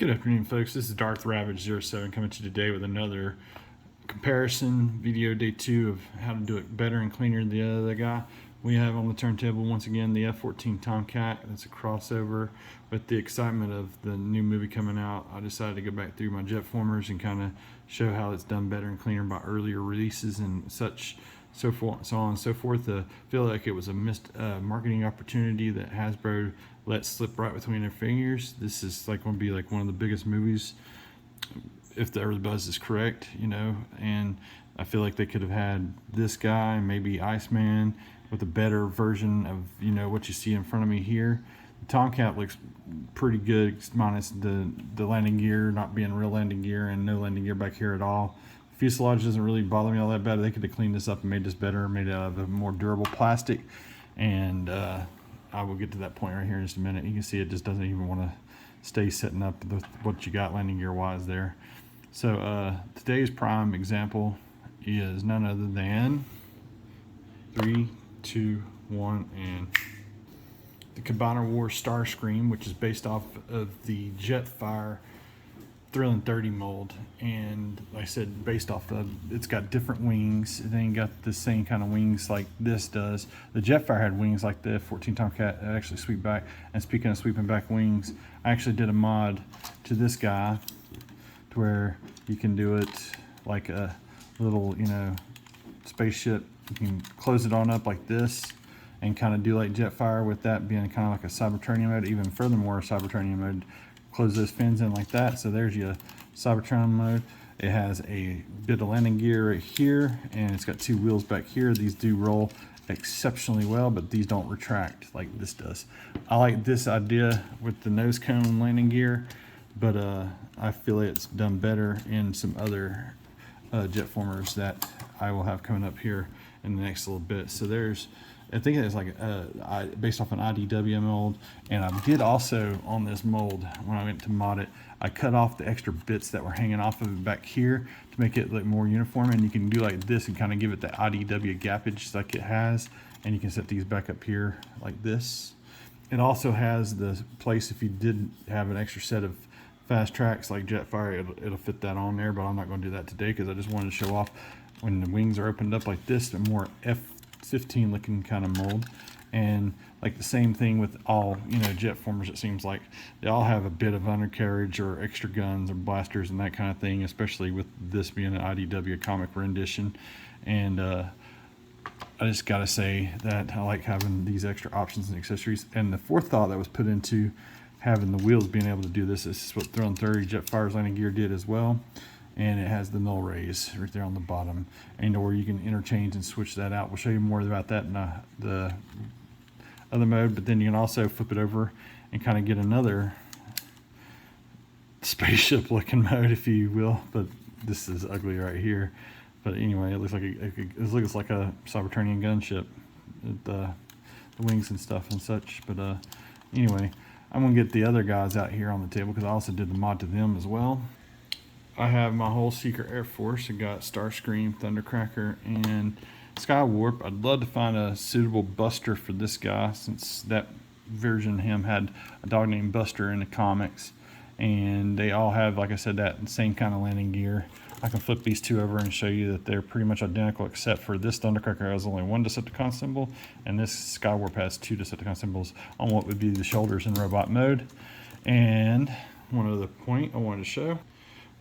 Good afternoon, folks. This is Darth Ravage07 coming to you today with another comparison video, day 2 of how to do it better and cleaner than the other guy. We have on the turntable once again the F-14 Tomcat. That's a crossover. With the excitement of the new movie coming out, I decided to go back through my jet formers and kind of show how it's done better and cleaner by earlier releases and such, so on and so forth. I feel like it was a missed marketing opportunity that Hasbro let slip right between their fingers. This is like going to be like one of the biggest movies, if the early buzz is correct, you know. And I feel like they could have had this guy, maybe Iceman, with a better version of, you know, what you see in front of me here. The Tomcat looks pretty good, minus the landing gear not being real landing gear and no landing gear back here at all. Fuselage doesn't really bother me all that bad. They could have cleaned this up and made this better, made it out of a more durable plastic. And I will get to that point right here in just a minute. You can see it just doesn't even want to stay setting up with what you got landing gear wise there. So today's prime example is none other than 3, 2, 1, and the Cabana War Starscream, which is based off of the Jetfire Thrill 30 mold, and like I said, based off of, it's got different wings. It ain't got the same kind of wings like this does. The Jetfire had wings like the F-14 Tomcat that actually sweep back. And speaking of sweeping back wings, I actually did a mod to this guy to where you can do it like a little, you know, spaceship. You can close it on up like this and kind of do like Jetfire, with that being kind of like a Cybertronium mode, even furthermore a Cybertronium mode. Close those fins in like that. So there's your Cybertron mode. It has a bit of landing gear right here, and it's got 2 wheels back here. These do roll exceptionally well, but these don't retract like this does. I like this idea with the nose cone landing gear, but I feel it's done better in some other jet formers that I will have coming up here in the next little bit. So there's, I think it's like based off an IDW mold, and I did also on this mold, when I went to mod it, I cut off the extra bits that were hanging off of it back here to make it look more uniform. And you can do like this and kind of give it the IDW gappage like it has, and you can set these back up here like this. It also has the place, if you did have an extra set of fast tracks like Jetfire, it'll fit that on there, but I'm not going to do that today because I just wanted to show off when the wings are opened up like this, the more F-15 looking kind of mold. And like the same thing with all, you know, jet formers, it seems like they all have a bit of undercarriage or extra guns or blasters and that kind of thing, especially with this being an IDW comic rendition. And I just gotta say that I like having these extra options and accessories. And the forethought that was put into having the wheels being able to do this is what Thrill 30 Jetfire's landing gear did as well. And it has the null raise right there on the bottom, and where you can interchange and switch that out. We'll show you more about that in the other mode, but then you can also flip it over and kind of get another spaceship looking mode, if you will. But this is ugly right here. But anyway, it looks like it looks like a Cybertronian gunship, the wings and stuff and such. But anyway, I'm gonna get the other guys out here on the table because I also did the mod to them as well. I have my whole Secret Air Force. I got Starscream, Thundercracker, and Skywarp. I'd love to find a suitable Buster for this guy, since that version of him had a dog named Buster in the comics. And they all have, like I said, that same kind of landing gear. I can flip these two over and show you that they're pretty much identical, except for this Thundercracker has only 1 Decepticon symbol, and this Skywarp has 2 Decepticon symbols on what would be the shoulders in robot mode. And one other point I wanted to show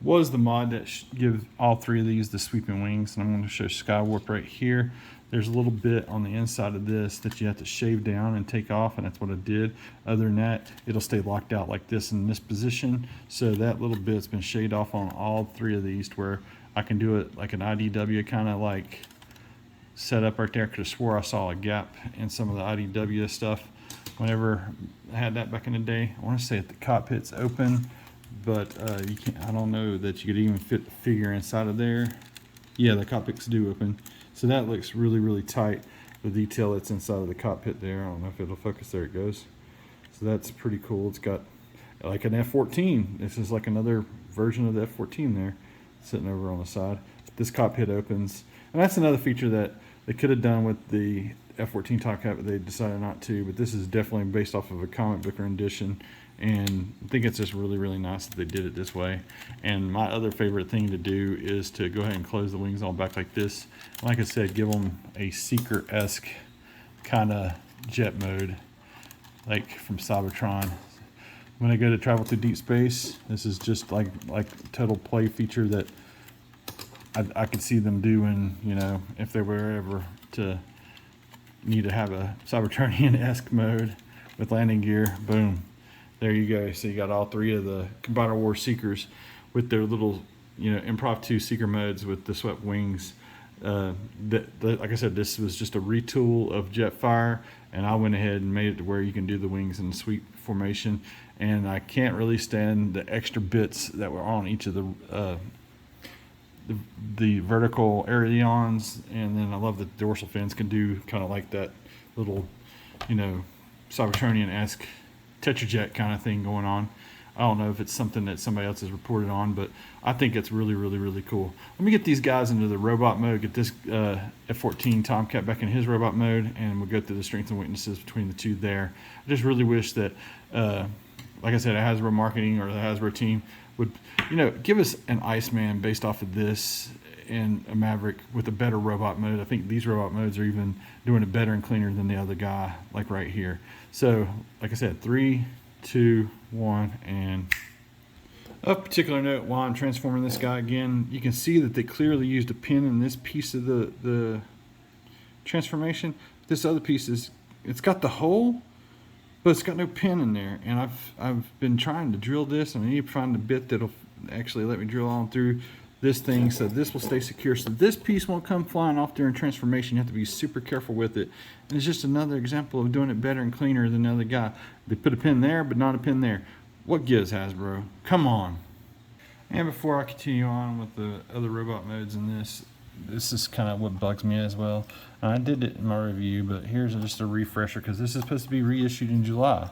was the mod that gives all 3 of these the sweeping wings. And I'm going to show Skywarp right here. There's a little bit on the inside of this that you have to shave down and take off, and that's what I did. Other than that, it'll stay locked out like this in this position. So that little bit's been shaved off on all 3 of these, to where I can do it like an IDW kind of like setup right there. I could have swore I saw a gap in some of the IDW stuff whenever I had that back in the day. I want to say that the cockpit's open, but you can't, I don't know that you could even fit the figure inside of there. Yeah, the cockpits do open. So that looks really, really tight, the detail that's inside of the cockpit there. I don't know if it'll focus. There it goes. So that's pretty cool. It's got like an F-14. This is like another version of the F-14 there, sitting over on the side. This cockpit opens. And that's another feature that they could have done with the F-14 Tomcat, but they decided not to. But this is definitely based off of a comic book rendition, And I think it's just really, really nice that they did it this way. And my other favorite thing to do is to go ahead and close the wings all back like this. Like I said, give them a Seeker-esque kind of jet mode, like from Cybertron. When I go to travel through deep space, this is just like total play feature that I could see them doing, you know, if they were ever to need to have a Cybertronian-esque mode with landing gear. Boom. There you go. So you got all three of the Combiner War Seekers with their little, you know, impromptu Seeker modes with the swept wings. Like I said, this was just a retool of Jetfire, and I went ahead and made it to where you can do the wings in sweep formation. And I can't really stand the extra bits that were on each of the vertical ailerons, and then I love that the dorsal fins can do kind of like that little, you know, Cybertronian-esque Tetrajet kind of thing going on. I don't know if it's something that somebody else has reported on, but I think it's really, really, really cool. Let me get these guys into the robot mode, get this F-14 Tomcat back in his robot mode, and we'll go through the strengths and weaknesses between the two there. I just really wish that, like I said, Hasbro marketing or the Hasbro team would, you know, give us an Iceman based off of this and a Maverick with a better robot mode. I think these robot modes are even doing it better and cleaner than the other guy, like right here. So, like I said, 3, 2, 1, and of particular note, while I'm transforming this guy again, you can see that they clearly used a pin in this piece of the transformation. This other piece it's got the hole, but it's got no pin in there. And I've been trying to drill this, and I need to find the bit that'll actually let me drill on through this thing so this will stay secure, so this piece won't come flying off during transformation. You have to be super careful with it, and it's just another example of doing it better and cleaner than the other guy. They put a pin there but not a pin there. What gives, Hasbro? Come on. And before I continue on with the other robot modes in this is kind of what bugs me as well. I did it in my review, but here's just a refresher because this is supposed to be reissued in July.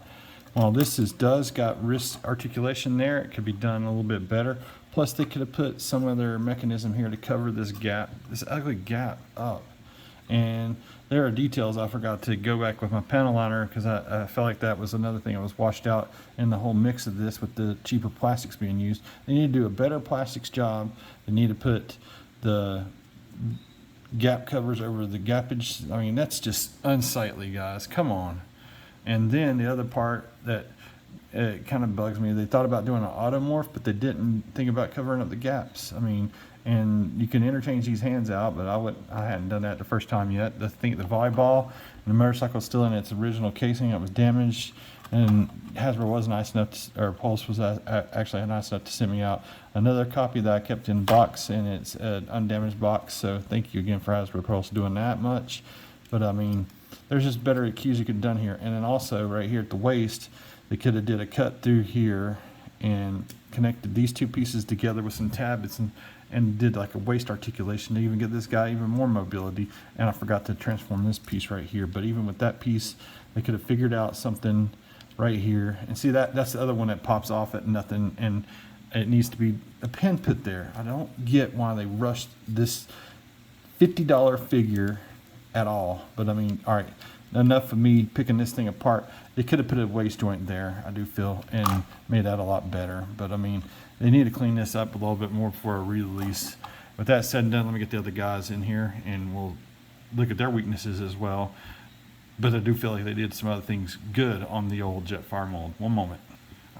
While this does got wrist articulation there, it could be done a little bit better. Plus, they could have put some other mechanism here to cover this gap, this ugly gap up. And there are details I forgot to go back with my panel liner because I felt like that was another thing that was washed out in the whole mix of this with the cheaper plastics being used. They need to do a better plastics job. They need to put the gap covers over the gappage. I mean, that's just unsightly, guys. Come on. And then the other part that it kind of bugs me, they thought about doing an automorph, but they didn't think about covering up the gaps. I mean, and you can interchange these hands out, but I hadn't done that the first time yet. I think the volleyball and the motorcycle is still in its original casing. It was damaged, and Hasbro was nice enough to, or Pulse was actually nice enough to send me out another copy that I kept in box, and it's an undamaged box. So thank you again for Hasbro Pulse doing that much. But I mean, there's just better cues you could have done here. And then also right here at the waist, they could have did a cut through here and connected these two pieces together with some tabbets and did like a waist articulation to even get this guy even more mobility. And I forgot to transform this piece right here. But even with that piece, they could have figured out something right here. And see, that's the other one that pops off at nothing, and it needs to be a pin put there. I don't get why they rushed this $50 figure at all. But I mean, all right, enough of me picking this thing apart. They could have put a waist joint there, I do feel, and made that a lot better. But I mean, they need to clean this up a little bit more before a re-release. With that said and done, let me get the other guys in here and we'll look at their weaknesses as well. But I do feel like they did some other things good on the old Jetfire mold. One moment.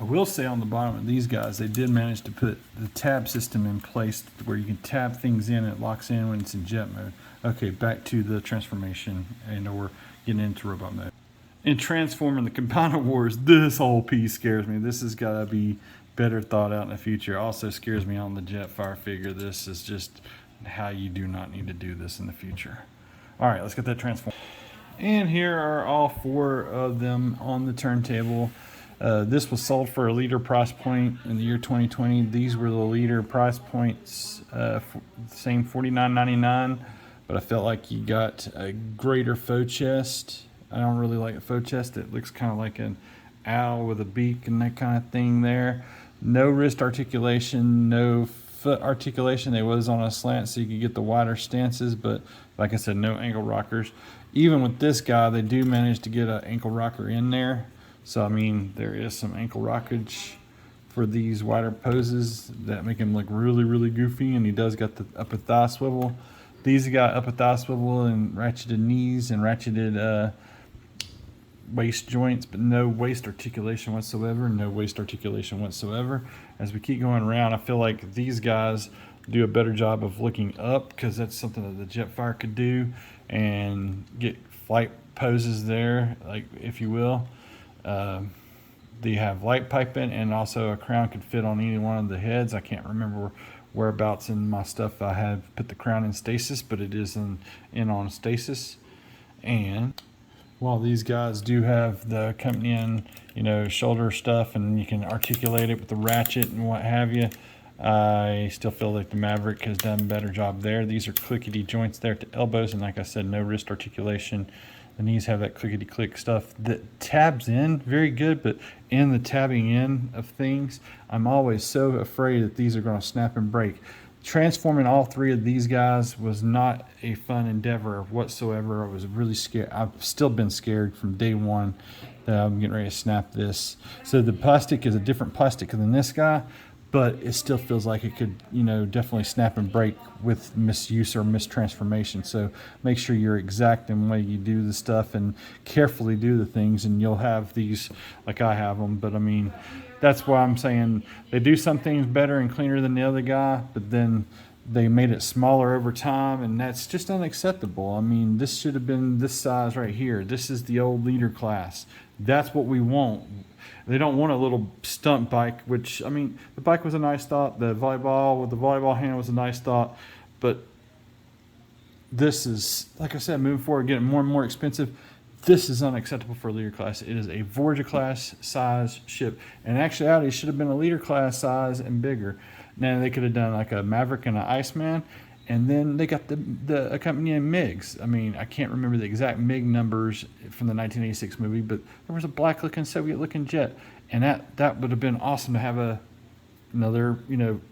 I will say on the bottom of these guys, they did manage to put the tab system in place where you can tab things in and it locks in when it's in jet mode. Okay, back to the transformation, and we're getting into robot mode. In transforming the Combiner Wars, this whole piece scares me. This has got to be better thought out in the future. Also scares me on the Jetfire figure. This is just how you do not need to do this in the future. All right, let's get that transform. And here are all four of them on the turntable. This was sold for a leader price point in the year 2020. These were the leader price points, same $49.99, but I felt like you got a greater faux chest. I don't really like a faux chest. It looks kind of like an owl with a beak and that kind of thing there. No wrist articulation, no foot articulation. They was on a slant so you could get the wider stances, but like I said, no ankle rockers. Even with this guy, they do manage to get an ankle rocker in there. So I mean, there is some ankle rockage for these wider poses that make him look really, really goofy. And he does got the upper thigh swivel. These got upper thigh swivel and ratcheted knees and ratcheted waist joints, but no waist articulation whatsoever. No waist articulation whatsoever. As we keep going around, I feel like these guys do a better job of looking up, because that's something that the Jetfire could do, and get flight poses there, like, if you will. They have light piping, and also a crown could fit on any one of the heads. I can't remember whereabouts in my stuff I have put the crown in stasis, but it is in on stasis. And while these guys do have the accompanying, shoulder stuff, and you can articulate it with the ratchet and what have you, I still feel like the Maverick has done a better job there. These are clickety joints there at the elbows, and like I said, no wrist articulation. The knees have that clickety click stuff that tabs in very good, but in the tabbing in of things, I'm always so afraid that these are going to snap and break. Transforming all three of these guys was not a fun endeavor whatsoever. I was really scared. I've still been scared from day one that I'm getting ready to snap this. So the plastic is a different plastic than this guy, but it still feels like it could, definitely snap and break with misuse or mistransformation. So make sure you're exact in the way you do the stuff and carefully do the things, and you'll have these like I have them. But I mean, that's why I'm saying they do some things better and cleaner than the other guy, but then they made it smaller over time, and that's just unacceptable. I mean, this should have been this size right here. This is the old leader class. That's what we want. They don't want a little stunt bike, which, I mean, the bike was a nice thought. The volleyball with the volleyball handle was a nice thought. But this is, like I said, moving forward, getting more and more expensive. This is unacceptable for a leader class. It is a Voyager class size ship. And actually, it should have been a leader class size and bigger. Now, they could have done like a Maverick and an Iceman. And then they got the accompanying MiGs. I mean, I can't remember the exact MiG numbers from the 1986 movie, but there was a black-looking, Soviet-looking jet. And that would have been awesome to have another,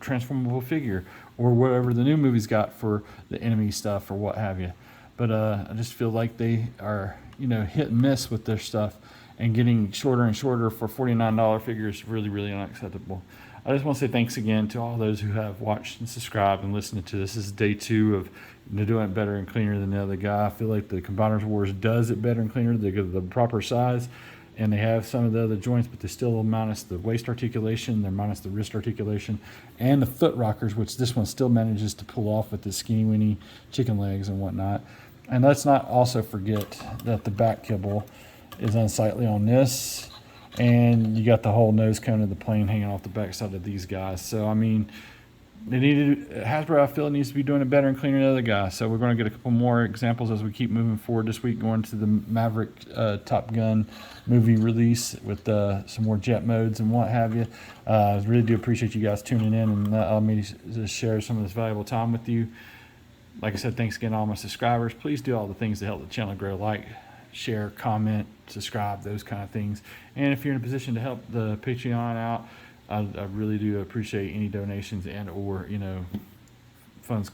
transformable figure, or whatever the new movie's got for the enemy stuff or what have you. But I just feel like they are, hit and miss with their stuff, and getting shorter and shorter for $49 figures is really, really unacceptable. I just want to say thanks again to all those who have watched and subscribed and listened to this. This is day 2 of doing it better and cleaner than the other guy. I feel like the Combiners Wars does it better and cleaner. They give the proper size, and they have some of the other joints, but they still minus the waist articulation, they're minus the wrist articulation, and the foot rockers, which this one still manages to pull off with the skinny weeny chicken legs and whatnot. And let's not also forget that the back kibble is unsightly on this, and you got the whole nose cone of the plane hanging off the backside of these guys. So I mean, Hasbro, I feel, needs to be doing it better and cleaner than the other guy. So we're going to get a couple more examples as we keep moving forward this week, going to the Maverick Top Gun movie release with some more jet modes and what have you. I really do appreciate you guys tuning in and allowing me to share some of this valuable time with you. Like I said, thanks again to all my subscribers. Please do all the things to help the channel grow, like, share, comment, subscribe, those kind of things. And if you're in a position to help the Patreon out, I really do appreciate any donations and or funds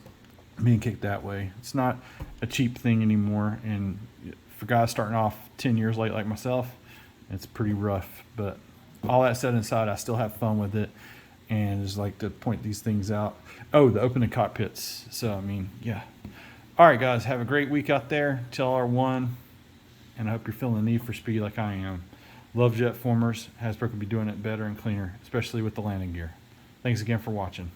being kicked that way. It's not a cheap thing anymore, and for guys starting off 10 years late like myself, it's pretty rough. But all that said aside, I still have fun with it, and just like to point these things out. Oh, the opening cockpits. So I mean, yeah. All right, guys, have a great week out there. Till R1, and I hope you're feeling the need for speed like I am. Love jet formers. Hasbro could be doing it better and cleaner, especially with the landing gear. Thanks again for watching.